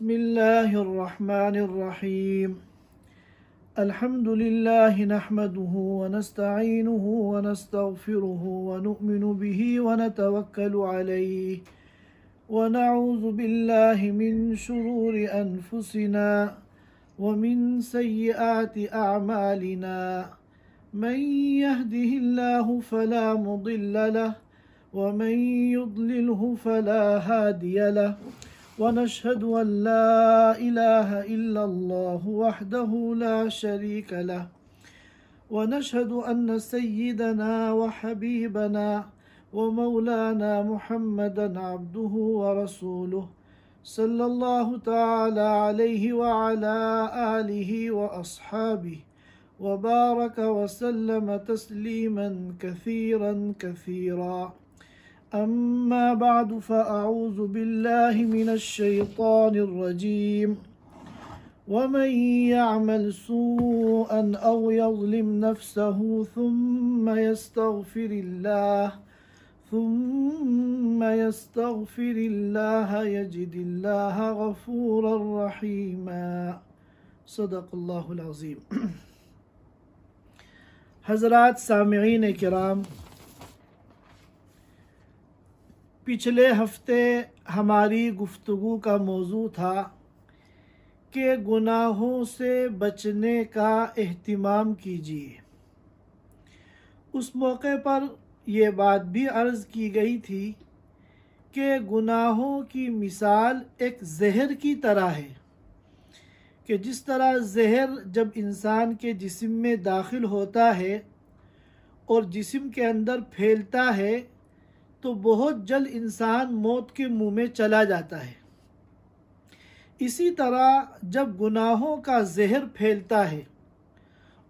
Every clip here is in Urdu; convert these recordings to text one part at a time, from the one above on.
بسم الله الرحمن الرحيم الحمد لله نحمده ونستعينه ونستغفره ونؤمن به ونتوكل عليه ونعوذ بالله من شرور أنفسنا ومن سيئات أعمالنا من يهده الله فلا مضل له ومن يضلله فلا هادي له ونشهد أن لا إله إلا الله وحده لا شريك له ونشهد أن سيدنا وحبيبنا ومولانا محمدا عبده ورسوله صلى الله تعالى عليه وعلى آله وأصحابه وبارك وسلم تسليما كثيرا كثيرا أما بعد فأعوذ بالله من الشيطان الرجيم ومن يعمل سوءا أو يظلم نفسه ثم يستغفر الله يجد الله غفورا رحيما صدق اللہ العظیم۔ حضرات سامعین کرام، پچھلے ہفتے ہماری گفتگو کا موضوع تھا کہ گناہوں سے بچنے کا اہتمام کیجیے۔ اس موقع پر یہ بات بھی عرض کی گئی تھی کہ گناہوں کی مثال ایک زہر کی طرح ہے کہ جس طرح زہر جب انسان کے جسم میں داخل ہوتا ہے اور جسم کے اندر پھیلتا ہے تو بہت جلد انسان موت کے منہ میں چلا جاتا ہے۔ اسی طرح جب گناہوں کا زہر پھیلتا ہے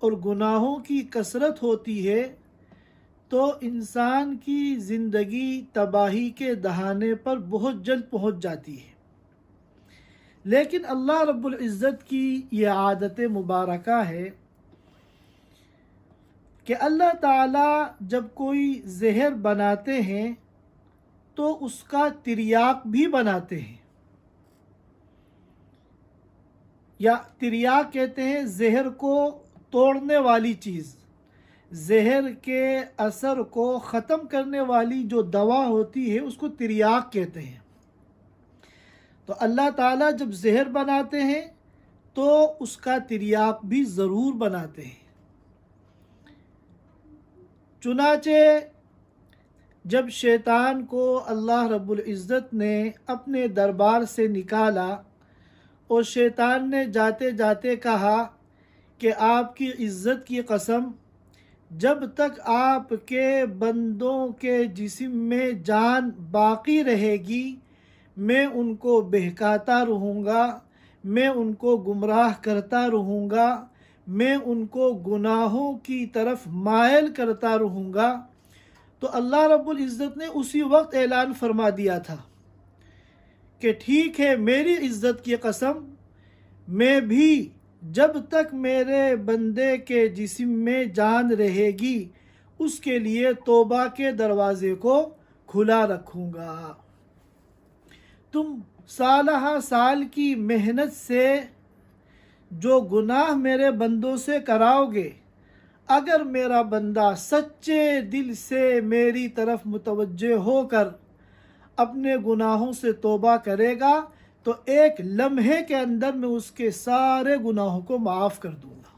اور گناہوں کی کثرت ہوتی ہے تو انسان کی زندگی تباہی کے دہانے پر بہت جلد پہنچ جاتی ہے۔ لیکن اللہ رب العزت کی یہ عادت مبارکہ ہے کہ اللہ تعالیٰ جب کوئی زہر بناتے ہیں تو اس کا تریاق بھی بناتے ہیں، یا تریاق کہتے ہیں زہر کو توڑنے والی چیز، زہر کے اثر کو ختم کرنے والی جو دوا ہوتی ہے اس کو تریاق کہتے ہیں۔ تو اللہ تعالیٰ جب زہر بناتے ہیں تو اس کا تریاق بھی ضرور بناتے ہیں۔ چنانچہ جب شیطان کو اللہ رب العزت نے اپنے دربار سے نکالا اور شیطان نے جاتے جاتے کہا کہ آپ کی عزت کی قسم، جب تک آپ کے بندوں کے جسم میں جان باقی رہے گی میں ان کو بہکاتا رہوں گا، میں ان کو گمراہ کرتا رہوں گا، میں ان کو گناہوں کی طرف مائل کرتا رہوں گا۔ تو اللہ رب العزت نے اسی وقت اعلان فرما دیا تھا کہ ٹھیک ہے، میری عزت کی قسم، میں بھی جب تک میرے بندے کے جسم میں جان رہے گی اس کے لیے توبہ کے دروازے کو کھلا رکھوں گا۔ تم سالہ سال کی محنت سے جو گناہ میرے بندوں سے کراؤ گے، اگر میرا بندہ سچے دل سے میری طرف متوجہ ہو کر اپنے گناہوں سے توبہ کرے گا تو ایک لمحے کے اندر میں اس کے سارے گناہوں کو معاف کر دوں گا۔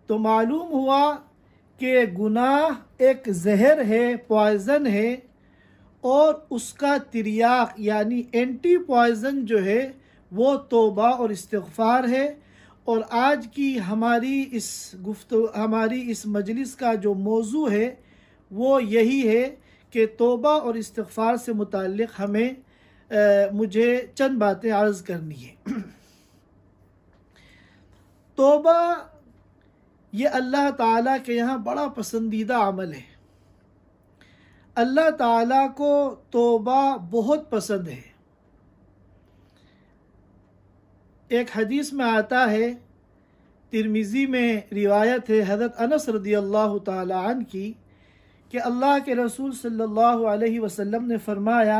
تو معلوم ہوا کہ گناہ ایک زہر ہے، پوائزن ہے، اور اس کا تریاق یعنی اینٹی پوائزن جو ہے وہ توبہ اور استغفار ہے۔ اور آج کی ہماری اس مجلس کا جو موضوع ہے وہ یہی ہے کہ توبہ اور استغفار سے متعلق مجھے چند باتیں عرض کرنی ہیں۔ توبہ یہ اللہ تعالیٰ کے یہاں بڑا پسندیدہ عمل ہے۔ اللہ تعالیٰ کو توبہ بہت پسند ہے۔ ایک حدیث میں آتا ہے، ترمذی میں روایت ہے حضرت انس رضی اللہ تعالی عنہ کی، کہ اللہ کے رسول صلی اللہ علیہ وسلم نے فرمایا،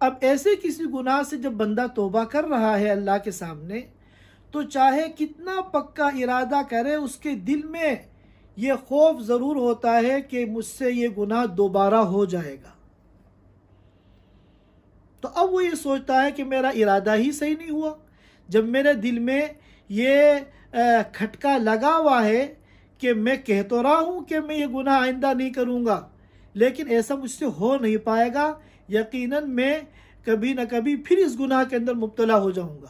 اب ایسے کسی گناہ سے جب بندہ توبہ کر رہا ہے اللہ کے سامنے، تو چاہے کتنا پکا ارادہ کرے، اس کے دل میں یہ خوف ضرور ہوتا ہے کہ مجھ سے یہ گناہ دوبارہ ہو جائے گا۔ تو اب وہ یہ سوچتا ہے کہ میرا ارادہ ہی صحیح نہیں ہوا، جب میرے دل میں یہ کھٹکا لگا ہوا ہے کہ میں کہہ تو رہا ہوں کہ میں یہ گناہ آئندہ نہیں کروں گا، لیکن ایسا مجھ سے ہو نہیں پائے گا، یقیناً میں کبھی نہ کبھی پھر اس گناہ کے اندر مبتلا ہو جاؤں گا۔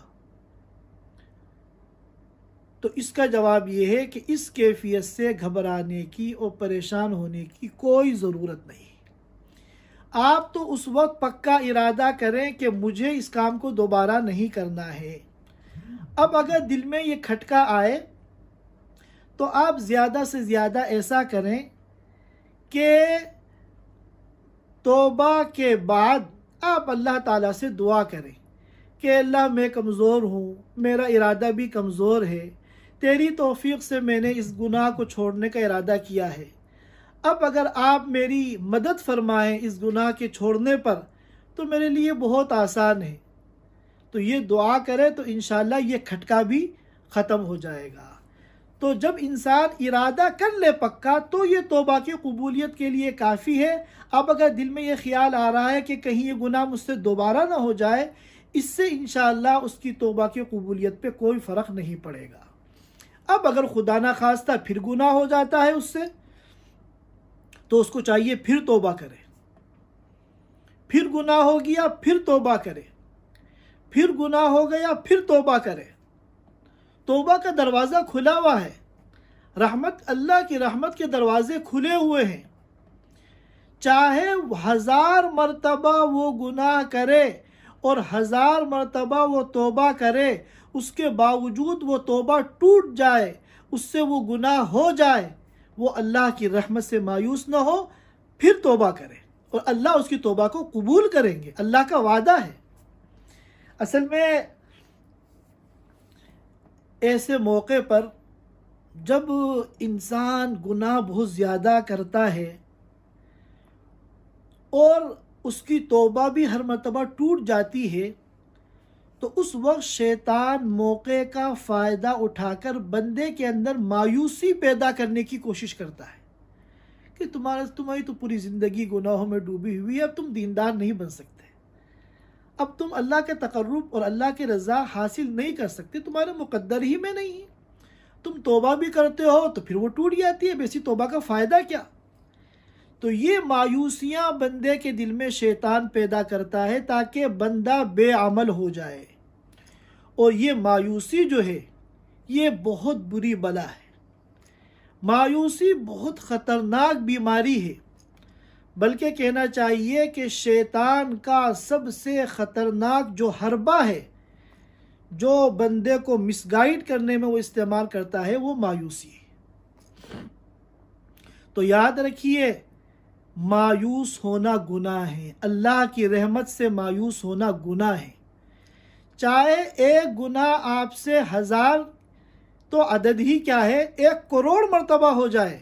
تو اس کا جواب یہ ہے کہ اس کیفیت سے گھبرانے کی اور پریشان ہونے کی کوئی ضرورت نہیں۔ آپ تو اس وقت پکا ارادہ کریں کہ مجھے اس کام کو دوبارہ نہیں کرنا ہے۔ اب اگر دل میں یہ کھٹکا آئے تو آپ زیادہ سے زیادہ ایسا کریں کہ توبہ کے بعد آپ اللہ تعالیٰ سے دعا کریں کہ اللہ میں کمزور ہوں، میرا ارادہ بھی کمزور ہے، تیری توفیق سے میں نے اس گناہ کو چھوڑنے کا ارادہ کیا ہے، اب اگر آپ میری مدد فرمائیں اس گناہ کے چھوڑنے پر تو میرے لیے بہت آسان ہے۔ تو یہ دعا کرے تو انشاءاللہ یہ کھٹکا بھی ختم ہو جائے گا۔ تو جب انسان ارادہ کر لے پکا تو یہ توبہ کی قبولیت کے لیے کافی ہے۔ اب اگر دل میں یہ خیال آ رہا ہے کہ کہیں یہ گناہ مجھ سے دوبارہ نہ ہو جائے، اس سے انشاءاللہ اس کی توبہ کی قبولیت پہ کوئی فرق نہیں پڑے گا۔ اب اگر خدا نہ خواستہ پھر گناہ ہو جاتا ہے اس سے، تو اس کو چاہیے پھر توبہ کرے، پھر گناہ ہو گیا پھر توبہ کرے، پھر گناہ ہو گیا پھر توبہ کرے۔ توبہ کا دروازہ کھلا ہوا ہے، اللہ کی رحمت کے دروازے کھلے ہوئے ہیں۔ چاہے 1000 مرتبہ وہ گناہ کرے اور 1000 مرتبہ وہ توبہ کرے، اس کے باوجود وہ توبہ ٹوٹ جائے، اس سے وہ گناہ ہو جائے، وہ اللہ کی رحمت سے مایوس نہ ہو، پھر توبہ کرے اور اللہ اس کی توبہ کو قبول کریں گے، اللہ کا وعدہ ہے۔ اصل میں ایسے موقع پر جب انسان گناہ بہت زیادہ کرتا ہے اور اس کی توبہ بھی ہر مرتبہ ٹوٹ جاتی ہے، تو اس وقت شیطان موقع کا فائدہ اٹھا کر بندے کے اندر مایوسی پیدا کرنے کی کوشش کرتا ہے کہ تمہاری تو پوری زندگی گناہوں میں ڈوبی ہوئی ہے، اب تم دیندار نہیں بن سکتے، اب تم اللہ کے تقرب اور اللہ کی رضا حاصل نہیں کر سکتے، تمہارے مقدر ہی میں نہیں ہے، تم توبہ بھی کرتے ہو تو پھر وہ ٹوٹ جاتی ہے، ایسی توبہ کا فائدہ کیا؟ تو یہ مایوسیاں بندے کے دل میں شیطان پیدا کرتا ہے تاکہ بندہ بے عمل ہو جائے، اور یہ مایوسی جو ہے یہ بہت بری بلا ہے۔ مایوسی بہت خطرناک بیماری ہے، بلکہ کہنا چاہیے کہ شیطان کا سب سے خطرناک جو حربہ ہے، جو بندے کو مس گائیڈ کرنے میں وہ استعمال کرتا ہے، وہ مایوسی ہے۔ تو یاد رکھیے، مایوس ہونا گناہ ہے، اللہ کی رحمت سے مایوس ہونا گناہ ہے۔ چاہے ایک گناہ آپ سے 1000 تو عدد ہی کیا ہے، 1 کروڑ مرتبہ ہو جائے،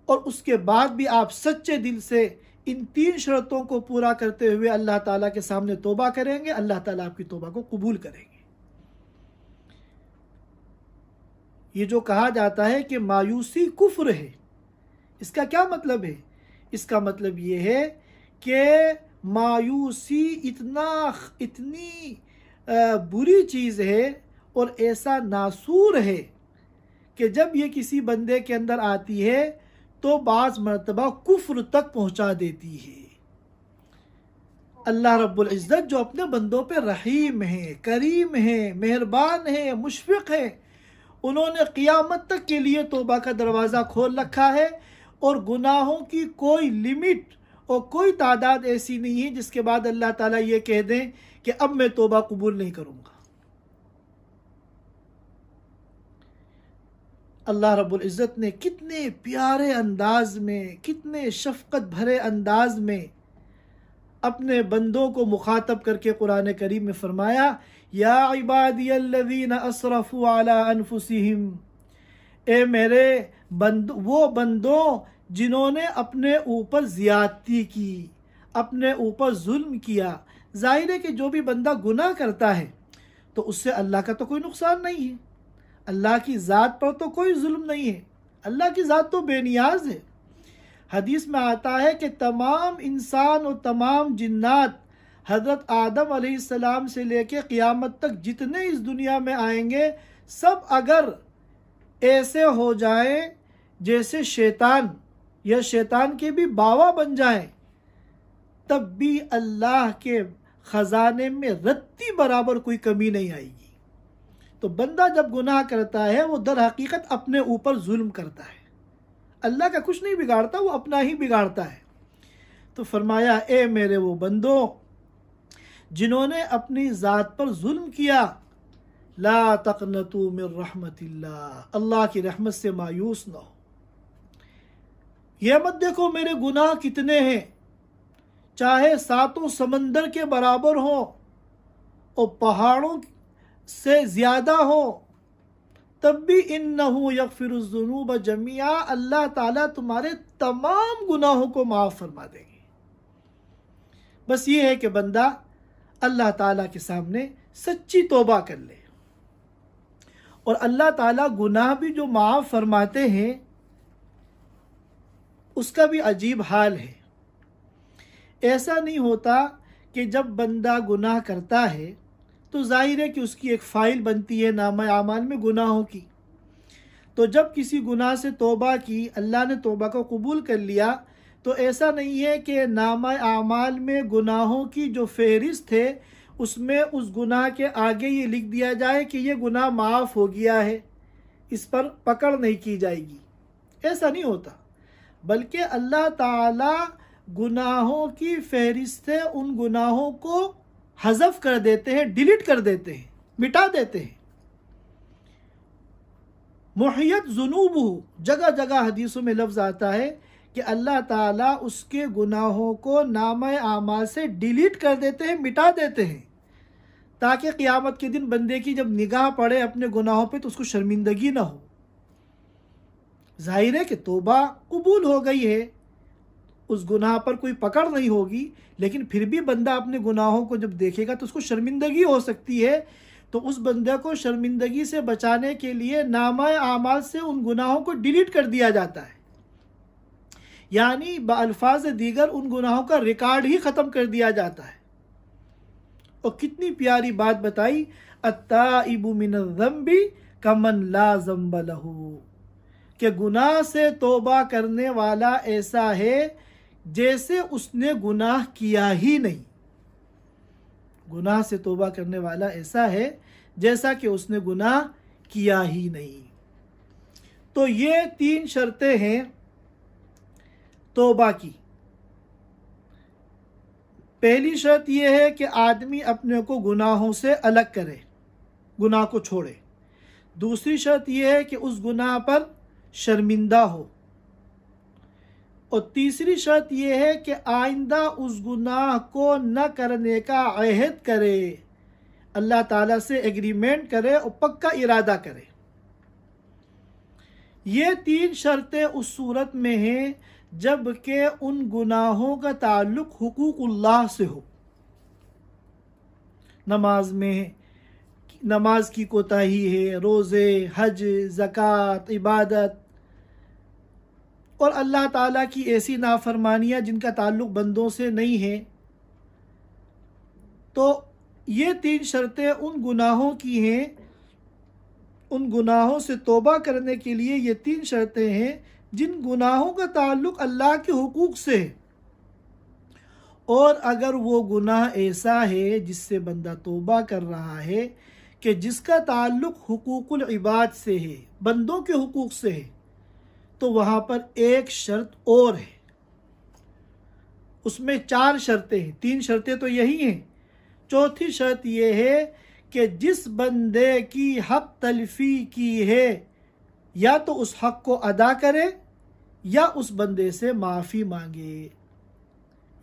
اور اس کے بعد بھی آپ سچے دل سے ان 3 شرطوں کو پورا کرتے ہوئے اللہ تعالیٰ کے سامنے توبہ کریں گے، اللہ تعالیٰ آپ کی توبہ کو قبول کریں گے۔ یہ جو کہا جاتا ہے کہ مایوسی کفر ہے، اس کا کیا مطلب ہے؟ اس کا مطلب یہ ہے کہ مایوسی اتنی بری چیز ہے اور ایسا ناسور ہے کہ جب یہ کسی بندے کے اندر آتی ہے تو بعض مرتبہ کفر تک پہنچا دیتی ہے۔ اللہ رب العزت جو اپنے بندوں پہ رحیم ہے، کریم ہے، مہربان ہے، مشفق ہے، انہوں نے قیامت تک کے لیے توبہ کا دروازہ کھول رکھا ہے، اور گناہوں کی کوئی لمٹ اور کوئی تعداد ایسی نہیں ہے جس کے بعد اللہ تعالیٰ یہ کہہ دیں کہ اب میں توبہ قبول نہیں کروں گا۔ اللہ رب العزت نے کتنے پیارے انداز میں، کتنے شفقت بھرے انداز میں اپنے بندوں کو مخاطب کر کے قرآن کریم میں فرمایا، یا عبادی الذین اسرفوا علی انفسہم، اے میرے وہ بندوں جنہوں نے اپنے اوپر زیادتی کی، اپنے اوپر ظلم کیا، ظاہر ہے کہ جو بھی بندہ گناہ کرتا ہے تو اس سے اللہ کا تو کوئی نقصان نہیں ہے، اللہ کی ذات پر تو کوئی ظلم نہیں ہے، اللہ کی ذات تو بے نیاز ہے۔ حدیث میں آتا ہے کہ تمام انسان اور تمام جنات حضرت آدم علیہ السلام سے لے کے قیامت تک جتنے اس دنیا میں آئیں گے، سب اگر ایسے ہو جائیں جیسے شیطان، یا شیطان کے بھی باوا بن جائیں، تب بھی اللہ کے خزانے میں رتی برابر کوئی کمی نہیں آئے گی۔ تو بندہ جب گناہ کرتا ہے وہ در حقیقت اپنے اوپر ظلم کرتا ہے، اللہ کا کچھ نہیں بگاڑتا، وہ اپنا ہی بگاڑتا ہے۔ تو فرمایا اے میرے وہ بندوں جنہوں نے اپنی ذات پر ظلم کیا، لا تقنطوا من رحمت اللہ، اللہ کی رحمت سے مایوس نہ ہو۔ یہ مت دیکھو میرے گناہ کتنے ہیں، چاہے ساتوں سمندر کے برابر ہوں اور پہاڑوں سے زیادہ ہوں، تب بھی انہو یغفر الذنوب جميعا، اللہ تعالیٰ تمہارے تمام گناہوں کو معاف فرما دیں گے۔ بس یہ ہے کہ بندہ اللہ تعالیٰ کے سامنے سچی توبہ کر لے، اور اللہ تعالیٰ گناہ بھی جو معاف فرماتے ہیں اس کا بھی عجیب حال ہے۔ ایسا نہیں ہوتا کہ جب بندہ گناہ کرتا ہے تو ظاہر ہے کہ اس کی ایک فائل بنتی ہے نامہ اعمال میں گناہوں کی، تو جب کسی گناہ سے توبہ کی، اللہ نے توبہ کو قبول کر لیا، تو ایسا نہیں ہے کہ نامہ اعمال میں گناہوں کی جو فہرست ہے اس میں اس گناہ کے آگے یہ لکھ دیا جائے کہ یہ گناہ معاف ہو گیا ہے، اس پر پکڑ نہیں کی جائے گی۔ ایسا نہیں ہوتا، بلکہ اللہ تعالیٰ گناہوں کی فہرست سے ان گناہوں کو حذف کر دیتے ہیں، ڈیلیٹ کر دیتے ہیں، مٹا دیتے ہیں۔ محیت ذنوبہ، جگہ جگہ حدیثوں میں لفظ آتا ہے کہ اللہ تعالیٰ اس کے گناہوں کو نامہ اعمال سے ڈیلیٹ کر دیتے ہیں، مٹا دیتے ہیں، تاکہ قیامت کے دن بندے کی جب نگاہ پڑے اپنے گناہوں پہ تو اس کو شرمندگی نہ ہو۔ ظاہر ہے کہ توبہ قبول ہو گئی ہے، اس گناہ پر کوئی پکڑ نہیں ہوگی، لیکن پھر بھی بندہ اپنے گناہوں کو جب دیکھے گا تو اس کو شرمندگی ہو سکتی ہے، تو اس بندے کو شرمندگی سے بچانے کے لیے نامہ اعمال سے ان گناہوں کو ڈیلیٹ کر دیا جاتا ہے، یعنی بالفاظ دیگر ان گناہوں کا ریکارڈ ہی ختم کر دیا جاتا ہے۔ اور کتنی پیاری بات بتائی، التائب من الذنب کمن لا ذنب لہ، کہ گناہ سے توبہ کرنے والا ایسا ہے جیسے اس نے گناہ کیا ہی نہیں۔ گناہ سے توبہ کرنے والا ایسا ہے جیسا کہ اس نے گناہ کیا ہی نہیں۔ تو یہ 3 شرطیں ہیں توبہ کی۔ پہلی شرط یہ ہے کہ آدمی اپنے کو گناہوں سے الگ کرے، گناہ کو چھوڑے۔ دوسری شرط یہ ہے کہ اس گناہ پر شرمندہ ہو، اور تیسری شرط یہ ہے کہ آئندہ اس گناہ کو نہ کرنے کا عہد کرے، اللہ تعالیٰ سے ایگریمنٹ کرے اور پکا ارادہ کرے۔ یہ 3 شرطیں اس صورت میں ہیں جب کہ ان گناہوں کا تعلق حقوق اللہ سے ہو۔ نماز میں نماز کی کوتاہی ہے، روزے، حج، زکوٰۃ، عبادت، اور اللہ تعالیٰ کی ایسی نافرمانیاں جن کا تعلق بندوں سے نہیں ہے۔ تو یہ 3 شرطیں ان گناہوں کی ہیں، ان گناہوں سے توبہ کرنے کے لیے یہ 3 شرطیں ہیں جن گناہوں کا تعلق اللہ کے حقوق سے ہے۔ اور اگر وہ گناہ ایسا ہے جس سے بندہ توبہ کر رہا ہے کہ جس کا تعلق حقوق العباد سے ہے، بندوں کے حقوق سے ہے، تو وہاں پر ایک شرط اور ہے، اس میں 4 شرطیں ہیں، 3 شرطیں تو یہی ہیں، چوتھی شرط یہ ہے کہ جس بندے کی حق تلفی کی ہے یا تو اس حق کو ادا کرے یا اس بندے سے معافی مانگے،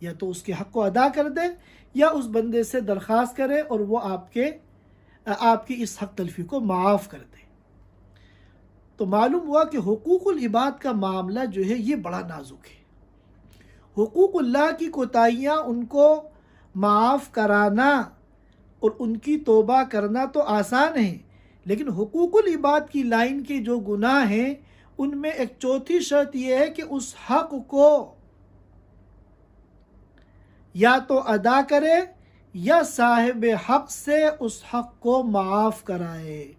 یا تو اس کے حق کو ادا کر دے یا اس بندے سے درخواست کرے اور وہ آپ کی اس حق تلفی کو معاف کر دے۔ تو معلوم ہوا کہ حقوق العباد کا معاملہ جو ہے یہ بڑا نازک ہے۔ حقوق اللہ کی کوتاہیاں ان کو معاف کرانا اور ان کی توبہ کرنا تو آسان ہے، لیکن حقوق العباد کی لائن کے جو گناہ ہیں ان میں ایک چوتھی شرط یہ ہے کہ اس حق کو یا تو ادا کرے یا صاحب حق سے اس حق کو معاف کرائے،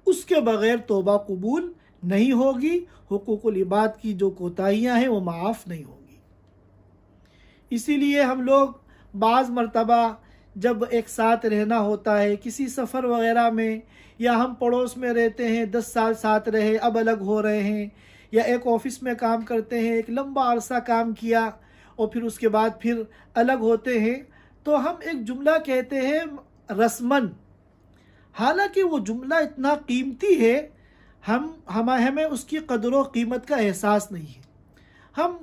اس کے بغیر توبہ قبول نہیں ہوگی، حقوق العباد کی جو کوتاہیاں ہیں وہ معاف نہیں ہوگی۔ اسی لیے ہم لوگ بعض مرتبہ جب ایک ساتھ رہنا ہوتا ہے کسی سفر وغیرہ میں، یا ہم پڑوس میں رہتے ہیں 10 سال ساتھ رہے اب الگ ہو رہے ہیں، یا ایک آفس میں کام کرتے ہیں ایک لمبا عرصہ کام کیا اور پھر اس کے بعد پھر الگ ہوتے ہیں، تو ہم ایک جملہ کہتے ہیں رسمن، حالانکہ وہ جملہ اتنا قیمتی ہے ہمیں اس کی قدر و قیمت کا احساس نہیں ہے۔ ہم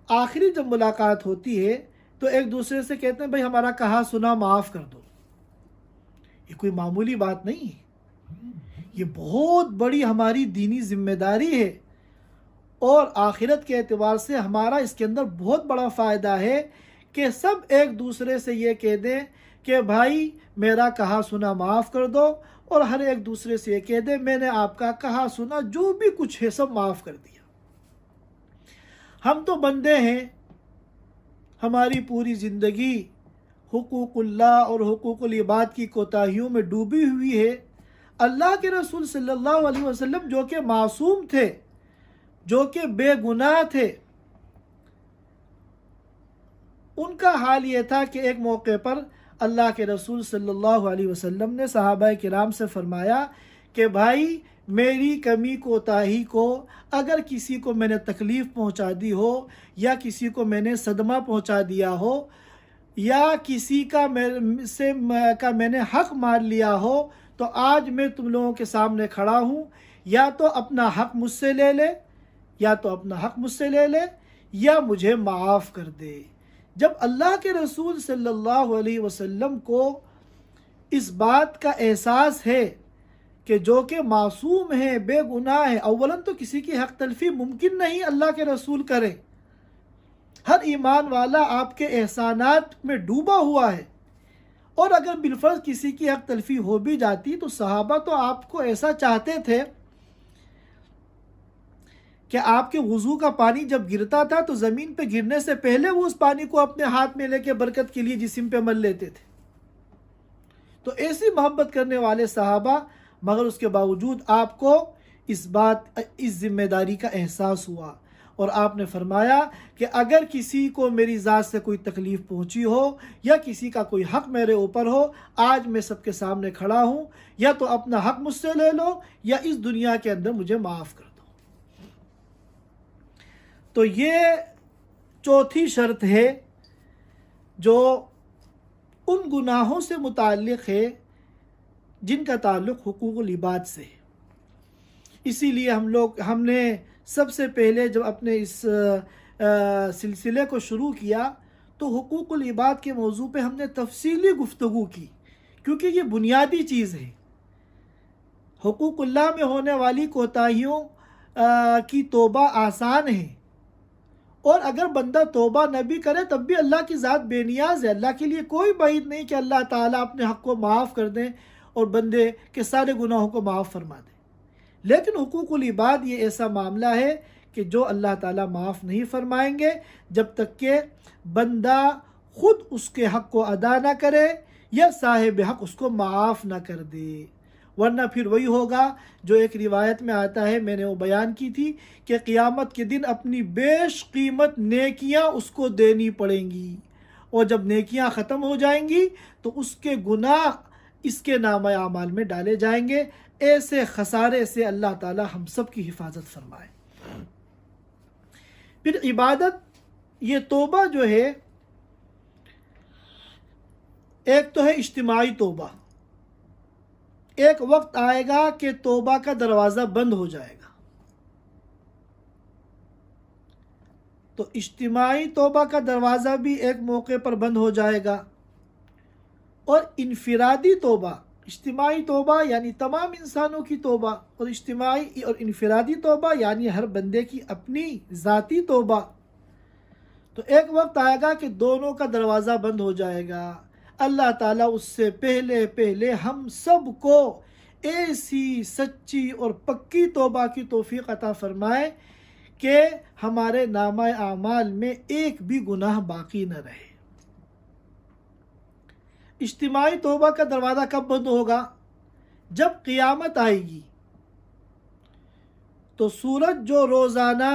آخری جب ملاقات ہوتی ہے تو ایک دوسرے سے کہتے ہیں بھائی ہمارا کہا سنا معاف کر دو۔ یہ کوئی معمولی بات نہیں ہے، یہ بہت بڑی ہماری دینی ذمہ داری ہے، اور آخرت کے اعتبار سے ہمارا اس کے اندر بہت بڑا فائدہ ہے کہ سب ایک دوسرے سے یہ کہہ دیں کہ بھائی میرا کہا سنا معاف کر دو، اور ہر ایک دوسرے سے یہ کہہ دیں میں نے آپ کا کہا سنا جو بھی کچھ ہے سب معاف کر دیا۔ ہم تو بندے ہیں، ہماری پوری زندگی حقوق اللہ اور حقوق العباد کی کوتاہیوں میں ڈوبی ہوئی ہے۔ اللہ کے رسول صلی اللہ علیہ وسلم جو کہ معصوم تھے، جو کہ بے گناہ تھے، ان کا حال یہ تھا کہ ایک موقع پر اللہ کے رسول صلی اللہ علیہ وسلم نے صحابہ کرام سے فرمایا کہ بھائی میری کمی کوتاہی کو اگر کسی کو میں نے تکلیف پہنچا دی ہو، یا کسی کو میں نے صدمہ پہنچا دیا ہو، یا کسی کا میں نے حق مان لیا ہو، تو آج میں تم لوگوں کے سامنے کھڑا ہوں، یا تو اپنا حق مجھ سے لے لے یا مجھے معاف کر دے۔ جب اللہ کے رسول صلی اللہ علیہ وسلم کو اس بات کا احساس ہے کہ جو کہ معصوم ہے، بے گناہ ہے، اولاً تو کسی کی حق تلفی ممکن نہیں اللہ کے رسول کرے، ہر ایمان والا آپ کے احسانات میں ڈوبا ہوا ہے، اور اگر بالفرض کسی کی حق تلفی ہو بھی جاتی تو صحابہ تو آپ کو ایسا چاہتے تھے کہ آپ کے وضو کا پانی جب گرتا تھا تو زمین پہ گرنے سے پہلے وہ اس پانی کو اپنے ہاتھ میں لے کے برکت کے لیے جسم پہ مل لیتے تھے۔ تو ایسی محبت کرنے والے صحابہ، مگر اس کے باوجود آپ کو اس ذمہ داری کا احساس ہوا، اور آپ نے فرمایا کہ اگر کسی کو میری ذات سے کوئی تکلیف پہنچی ہو، یا کسی کا کوئی حق میرے اوپر ہو، آج میں سب کے سامنے کھڑا ہوں، یا تو اپنا حق مجھ سے لے لو یا اس دنیا کے اندر مجھے معاف کر دو۔ تو یہ چوتھی شرط ہے جو ان گناہوں سے متعلق ہے جن کا تعلق حقوق العباد سے ہے۔ اسی لیے ہم نے سب سے پہلے جب اپنے اس سلسلے کو شروع کیا تو حقوق العباد کے موضوع پہ ہم نے تفصیلی گفتگو کی، کیونکہ یہ بنیادی چیز ہے۔ حقوق اللہ میں ہونے والی کوتاہیوں کی توبہ آسان ہے، اور اگر بندہ توبہ نہ بھی کرے تب بھی اللہ کی ذات بے نیاز ہے، اللہ کے لیے کوئی بعید نہیں کہ اللہ تعالیٰ اپنے حق کو معاف کر دیں اور بندے کے سارے گناہوں کو معاف فرما دیں۔ لیکن حقوق العباد یہ ایسا معاملہ ہے کہ جو اللہ تعالیٰ معاف نہیں فرمائیں گے جب تک کہ بندہ خود اس کے حق کو ادا نہ کرے یا صاحب حق اس کو معاف نہ کر دے، ورنہ پھر وہی ہوگا جو ایک روایت میں آتا ہے، میں نے وہ بیان کی تھی کہ قیامت کے دن اپنی بیش قیمت نیکیاں اس کو دینی پڑیں گی، اور جب نیکیاں ختم ہو جائیں گی تو اس کے گناہ اس کے نامہ اعمال میں ڈالے جائیں گے۔ ایسے خسارے سے اللہ تعالی ہم سب کی حفاظت فرمائے۔ پھر عبادت، یہ توبہ جو ہے، ایک تو ہے اجتماعی توبہ، ایک وقت آئے گا کہ توبہ کا دروازہ بند ہو جائے گا، تو اجتماعی توبہ کا دروازہ بھی ایک موقع پر بند ہو جائے گا، اور انفرادی توبہ، اجتماعی توبہ یعنی تمام انسانوں کی توبہ، اور اجتماعی اور انفرادی توبہ یعنی ہر بندے کی اپنی ذاتی توبہ، تو ایک وقت آئے گا کہ دونوں کا دروازہ بند ہو جائے گا. اللہ تعالیٰ اس سے پہلے ہم سب کو ایسی سچی اور پکی توبہ کی توفیق عطا فرمائے کہ ہمارے نامہ اعمال میں ایک بھی گناہ باقی نہ رہے. اجتماعی توبہ کا دروازہ کب بند ہوگا؟ جب قیامت آئے گی تو سورج جو روزانہ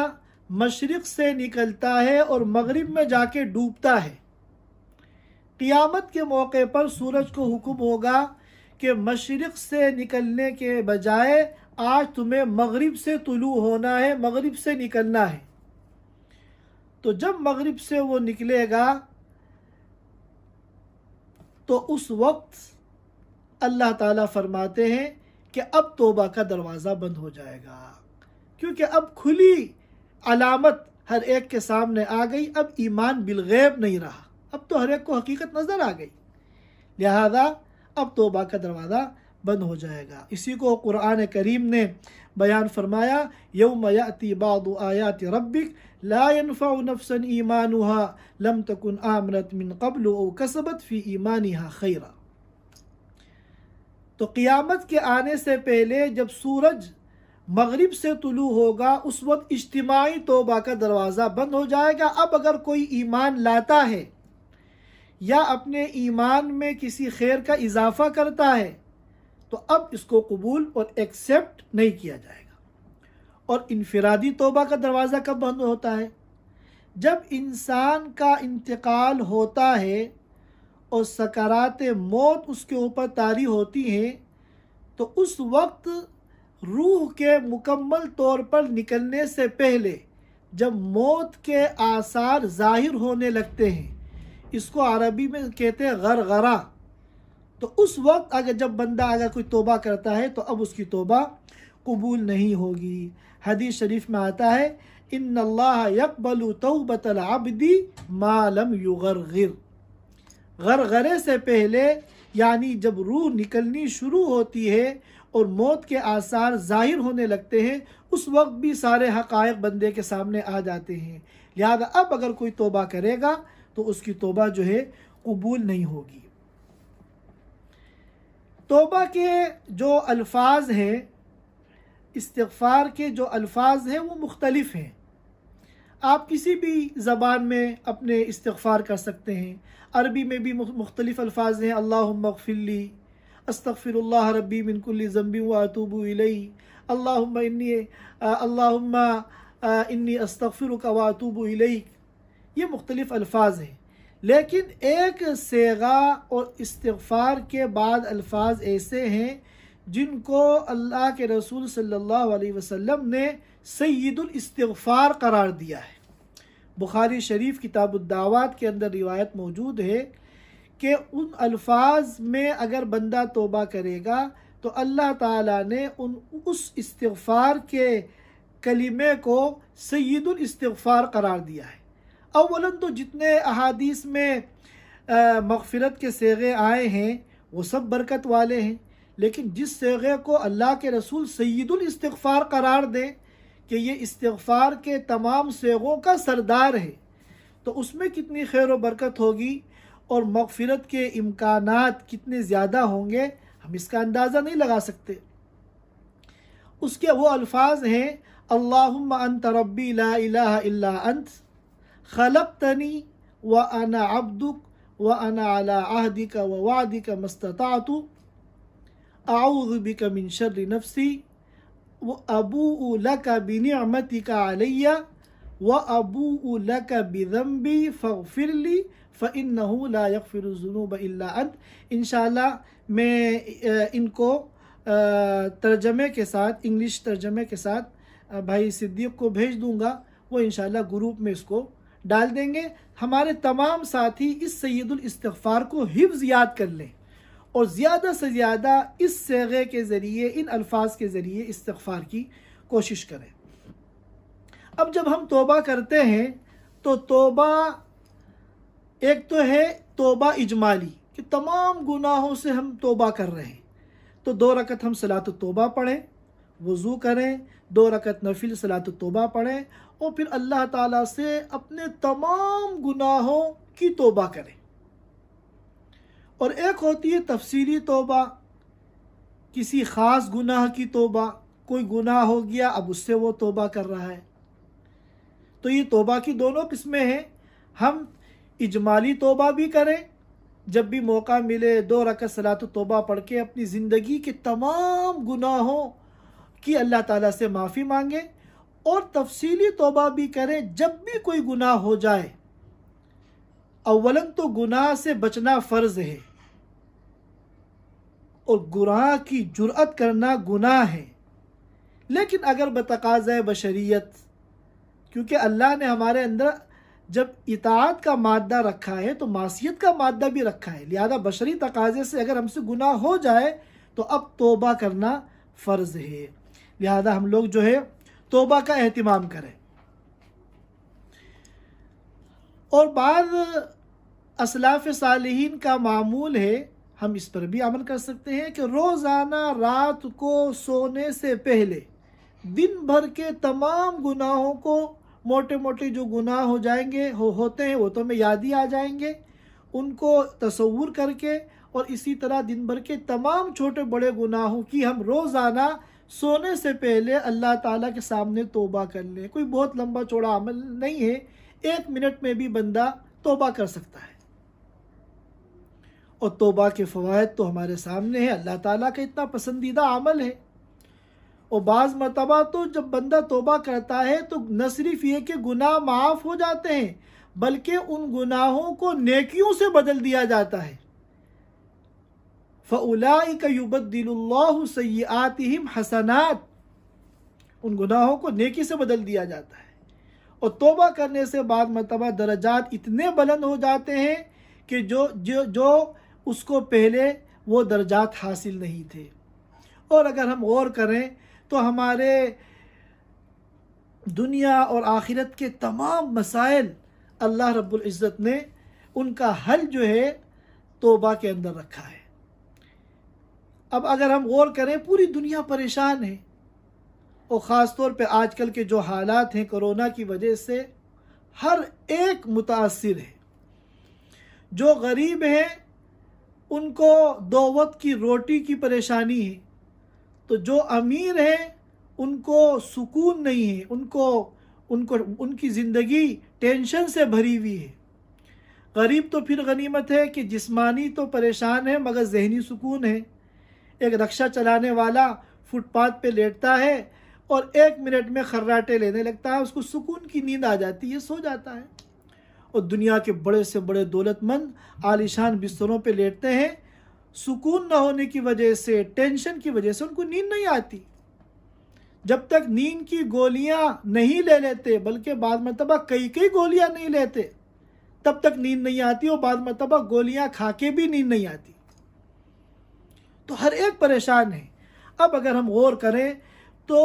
مشرق سے نکلتا ہے اور مغرب میں جا کے ڈوبتا ہے، قیامت کے موقع پر سورج کو حکم ہوگا کہ مشرق سے نکلنے کے بجائے آج تمہیں مغرب سے طلوع ہونا ہے، مغرب سے نکلنا ہے. تو جب مغرب سے وہ نکلے گا تو اس وقت اللہ تعالیٰ فرماتے ہیں کہ اب توبہ کا دروازہ بند ہو جائے گا، کیونکہ اب کھلی علامت ہر ایک کے سامنے آ گئی. اب ایمان بالغیب نہیں رہا، اب تو ہر ایک کو حقیقت نظر آ گئی، لہذا اب توبہ کا دروازہ بند ہو جائے گا. اسی کو قرآن کریم نے بیان فرمایا، یوم یأتی بعض آیات ربک لا ينفع نفسا ایمانها لم تکن آمنت من قبل او کسبت فی ایمانها خیرا. تو قیامت کے آنے سے پہلے جب سورج مغرب سے طلوع ہوگا اس وقت اجتماعی توبہ کا دروازہ بند ہو جائے گا. اب اگر کوئی ایمان لاتا ہے یا اپنے ایمان میں کسی خیر کا اضافہ کرتا ہے تو اب اس کو قبول اور ایکسیپٹ نہیں کیا جائے گا. اور انفرادی توبہ کا دروازہ کب بند ہوتا ہے؟ جب انسان کا انتقال ہوتا ہے اور سکرات موت اس کے اوپر طاری ہوتی ہیں تو اس وقت روح کے مکمل طور پر نکلنے سے پہلے جب موت کے آثار ظاہر ہونے لگتے ہیں، اس کو عربی میں کہتے ہیں غرغرہ، تو اس وقت جب بندہ اگر کوئی توبہ کرتا ہے تو اب اس کی توبہ قبول نہیں ہوگی. حدیث شریف میں آتا ہے ان اللہ یقبل توبۃ العبد ما لم یغرغر. غرغرے سے پہلے یعنی جب روح نکلنی شروع ہوتی ہے اور موت کے آثار ظاہر ہونے لگتے ہیں اس وقت بھی سارے حقائق بندے کے سامنے آ جاتے ہیں. لہذا اب اگر کوئی توبہ کرے گا تو اس کی توبہ جو ہے قبول نہیں ہوگی. توبہ کے جو الفاظ ہیں، استغفار کے جو الفاظ ہیں وہ مختلف ہیں. آپ کسی بھی زبان میں اپنے استغفار کر سکتے ہیں. عربی میں بھی مختلف الفاظ ہیں، اللہم اغفر لی، استغفر اللہ ربی من کل ذنب واتوب الیہ، اللہم انی استغفرک واتوب الیک. یہ مختلف الفاظ ہیں، لیکن ایک صیغہ اور استغفار کے بعد الفاظ ایسے ہیں جن کو اللہ کے رسول صلی اللہ علیہ وسلم نے سید الاستغفار قرار دیا ہے. بخاری شریف کتاب الدعوات کے اندر روایت موجود ہے کہ ان الفاظ میں اگر بندہ توبہ کرے گا تو اللہ تعالیٰ نے اس استغفار کے کلمے کو سید الاستغفار قرار دیا ہے. اولاً تو جتنے احادیث میں مغفرت کے صیغے آئے ہیں وہ سب برکت والے ہیں، لیکن جس صیغے کو اللہ کے رسول سید الاستغفار قرار دیں کہ یہ استغفار کے تمام صیغوں کا سردار ہے تو اس میں کتنی خیر و برکت ہوگی اور مغفرت کے امکانات کتنے زیادہ ہوں گے ہم اس کا اندازہ نہیں لگا سکتے. اس کے وہ الفاظ ہیں اللہم انت ربی لا الہ الا انت خلقتنی وانا عبدک وانا علی عہدک ووعدک ما استطعت اعوذ بک من شر نفسی وابوء لک بنعمتک علی وابوء لک بذنبی فاغفر لی فإنہ لا یغفر الذنوب الا انت. انشاءاللہ میں ان کو ترجمے کے ساتھ، انگلش ترجمے کے ساتھ بھائی صدیق کو بھیج دوں گا، وہ انشاءاللہ گروپ میں اس کو ڈال دیں گے. ہمارے تمام ساتھی اس سید الاستغفار کو حفظ یاد کر لیں اور زیادہ سے زیادہ اس صیغے کے ذریعے، ان الفاظ کے ذریعے استغفار کی کوشش کریں. اب جب ہم توبہ کرتے ہیں تو توبہ ایک تو ہے توبہ اجمالی کہ تمام گناہوں سے ہم توبہ کر رہے ہیں، تو 2 رکعت ہم صلاۃ التوبہ پڑھیں، وضو کریں، 2 رکعت نفل صلاۃ التوبہ پڑھیں اور پھر اللہ تعالیٰ سے اپنے تمام گناہوں کی توبہ کریں۔ اور ایک ہوتی ہے تفصیلی توبہ، کسی خاص گناہ کی توبہ، کوئی گناہ ہو گیا اب اس سے وہ توبہ کر رہا ہے۔ تو یہ توبہ کی دونوں قسمیں ہیں۔ ہم اجمالی توبہ بھی کریں، جب بھی موقع ملے 2 رکعت صلاۃ التوبہ پڑھ کے اپنی زندگی کے تمام گناہوں کی اللہ تعالیٰ سے معافی مانگیں، اور تفصیلی توبہ بھی کریں جب بھی کوئی گناہ ہو جائے۔ اولاً تو گناہ سے بچنا فرض ہے، اور گناہ کی جرأت کرنا گناہ ہے، لیکن اگر بتقاضۂ بشریت، کیونکہ اللہ نے ہمارے اندر جب اطاعت کا مادہ رکھا ہے تو معصیت کا مادہ بھی رکھا ہے، لہذا بشری تقاضے سے اگر ہم سے گناہ ہو جائے تو اب توبہ کرنا فرض ہے، لہذا ہم لوگ جو ہے توبہ کا اہتمام کریں۔ اور بعض اسلاف صالحین کا معمول ہے، ہم اس پر بھی عمل کر سکتے ہیں، کہ روزانہ رات کو سونے سے پہلے دن بھر کے تمام گناہوں کو، موٹے موٹے جو گناہ ہو جائیں گے ہوتے ہیں وہ تو ہمیں یاد ہی آ جائیں گے، ان کو تصور کر کے، اور اسی طرح دن بھر کے تمام چھوٹے بڑے گناہوں کی ہم روزانہ سونے سے پہلے اللہ تعالیٰ کے سامنے توبہ کر لیں۔ کوئی بہت لمبا چوڑا عمل نہیں ہے، 1 منٹ میں بھی بندہ توبہ کر سکتا ہے۔ اور توبہ کے فوائد تو ہمارے سامنے ہے، اللہ تعالیٰ کا اتنا پسندیدہ عمل ہے۔ اور بعض مرتبہ تو جب بندہ توبہ کرتا ہے تو نہ صرف یہ کہ گناہ معاف ہو جاتے ہیں، بلکہ ان گناہوں کو نیکیوں سے بدل دیا جاتا ہے۔ فَأُولَٰئِكَ يُبَدِّلُ اللَّهُ سَيِّئَاتِهِمْ حَسَنَاتٍ، ان گناہوں کو نیکی سے بدل دیا جاتا ہے۔ اور توبہ کرنے سے بعد مرتبہ درجات اتنے بلند ہو جاتے ہیں کہ جو اس کو پہلے وہ درجات حاصل نہیں تھے۔ اور اگر ہم غور کریں تو ہمارے دنیا اور آخرت کے تمام مسائل اللہ رب العزت نے ان کا حل جو ہے توبہ کے اندر رکھا ہے۔ اب اگر ہم غور کریں، پوری دنیا پریشان ہے، اور خاص طور پہ آج کل کے جو حالات ہیں کرونا کی وجہ سے ہر ایک متاثر ہے۔ جو غریب ہیں ان کو 2 وقت کی روٹی کی پریشانی ہے، تو جو امیر ہیں ان کو سکون نہیں ہے، ان کی زندگی ٹینشن سے بھری ہوئی ہے۔ غریب تو پھر غنیمت ہے کہ جسمانی تو پریشان ہے مگر ذہنی سکون ہے۔ ایک رکشہ چلانے والا فٹ پاتھ پہ لیٹتا ہے اور 1 منٹ میں خراٹے لینے لگتا ہے، اس کو سکون کی نیند آ جاتی ہے، سو جاتا ہے۔ اور دنیا کے بڑے سے بڑے دولت مند عالیشان بستروں پہ لیٹتے ہیں، سکون نہ ہونے کی وجہ سے، ٹینشن کی وجہ سے ان کو نیند نہیں آتی۔ جب تک نیند کی گولیاں نہیں لے لیتے، بلکہ بعض مرتبہ کئی گولیاں نہیں لیتے، تب تک نیند نہیں آتی، اور بعض مرتبہ گولیاں کھا کے بھی نیند نہیں آتی۔ تو ہر ایک پریشان ہے۔ اب اگر ہم غور کریں تو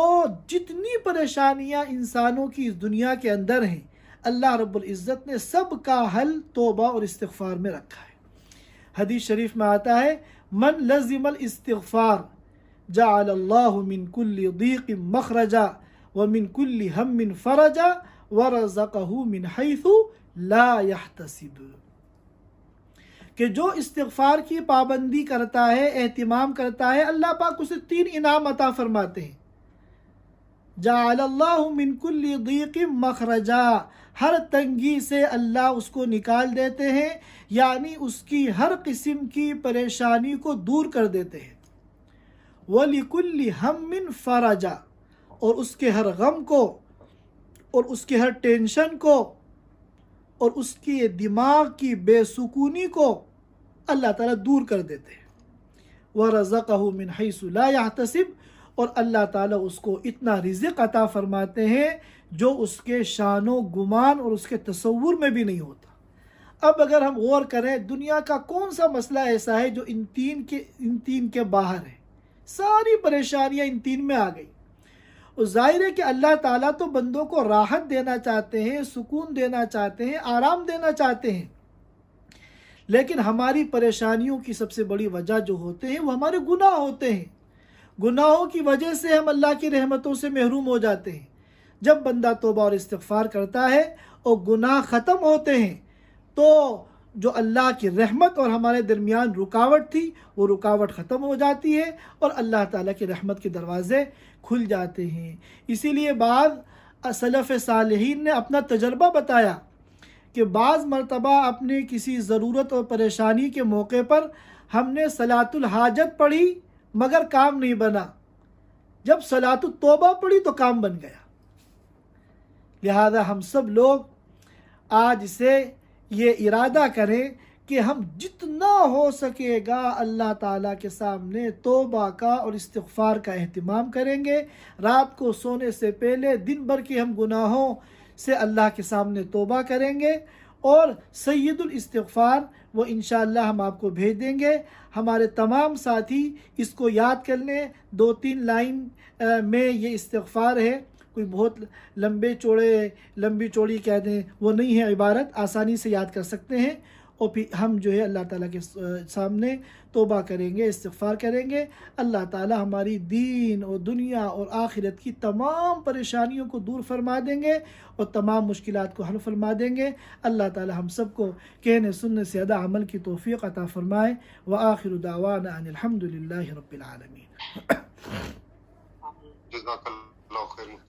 جتنی پریشانیاں انسانوں کی اس دنیا کے اندر ہیں، اللہ رب العزت نے سب کا حل توبہ اور استغفار میں رکھا ہے۔ حدیث شریف میں آتا ہے، من لزم الاستغفار جعل اللہ من کل ضیق مخرجا ومن کل ہم فرجا ورزقہ من حیث لا یحتسب، کہ جو استغفار کی پابندی کرتا ہے، اہتمام کرتا ہے، اللہ پاک اسے 3 انعام عطا فرماتے ہیں۔ جعل اللہ من کل ضیق مخرجا، ہر تنگی سے اللہ اس کو نکال دیتے ہیں، یعنی اس کی ہر قسم کی پریشانی کو دور کر دیتے ہیں۔ وَلِكُلِّ هَمٍّ فَرَجًا، اور اس کے ہر غم کو، اور اس کے ہر ٹینشن کو، اور اس کی دماغ کی بے سکونی کو اللہ تعالیٰ دور کر دیتے ہیں۔ وَرَزَقَهُ مِنْ حَيْثُ لَا يَحْتَسِبُ، اور اللہ تعالیٰ اس کو اتنا رزق عطا فرماتے ہیں جو اس کے شان و گمان اور اس کے تصور میں بھی نہیں ہوتا۔ اب اگر ہم غور کریں، دنیا کا کون سا مسئلہ ایسا ہے جو ان تین کے باہر ہے؟ ساری پریشانیاں ان 3 میں آ گئی۔ اور ظاہر ہے کہ اللہ تعالیٰ تو بندوں کو راحت دینا چاہتے ہیں، سکون دینا چاہتے ہیں، آرام دینا چاہتے ہیں، لیکن ہماری پریشانیوں کی سب سے بڑی وجہ جو ہوتے ہیں وہ ہمارے گناہ ہوتے ہیں۔ گناہوں کی وجہ سے ہم اللہ کی رحمتوں سے محروم ہو جاتے ہیں۔ جب بندہ توبہ اور استغفار کرتا ہے اور گناہ ختم ہوتے ہیں تو جو اللہ کی رحمت اور ہمارے درمیان رکاوٹ تھی وہ رکاوٹ ختم ہو جاتی ہے اور اللہ تعالیٰ کی رحمت کے دروازے کھل جاتے ہیں۔ اسی لیے بعض سلف صالحین نے اپنا تجربہ بتایا کہ بعض مرتبہ اپنے کسی ضرورت اور پریشانی کے موقع پر ہم نے صلاۃ الحاجت پڑھی مگر کام نہیں بنا، جب صلاۃ التوبہ پڑھی تو کام بن گیا۔ لہذا ہم سب لوگ آج سے یہ ارادہ کریں کہ ہم جتنا ہو سکے گا اللہ تعالیٰ کے سامنے توبہ کا اور استغفار کا اہتمام کریں گے۔ رات کو سونے سے پہلے دن بھر کے ہم گناہوں سے اللہ کے سامنے توبہ کریں گے، اور سید الاستغفار وہ انشاءاللہ ہم آپ کو بھیج دیں گے۔ ہمارے تمام ساتھی اس کو یاد کر لیں، 2-3 لائن میں یہ استغفار ہے، کوئی بہت لمبی چوڑی کہہ دیں وہ نہیں ہے عبارت، آسانی سے یاد کر سکتے ہیں، اور پھر ہم جو ہے اللہ تعالیٰ کے سامنے توبہ کریں گے، استغفار کریں گے۔ اللہ تعالیٰ ہماری دین اور دنیا اور آخرت کی تمام پریشانیوں کو دور فرما دیں گے اور تمام مشکلات کو حل فرما دیں گے۔ اللہ تعالیٰ ہم سب کو کہنے سننے سے زیادہ عمل کی توفیق عطا فرمائے۔ وآخر دعوانا ان الحمد للہ رب العالمین۔ جزاک اللہ خیر۔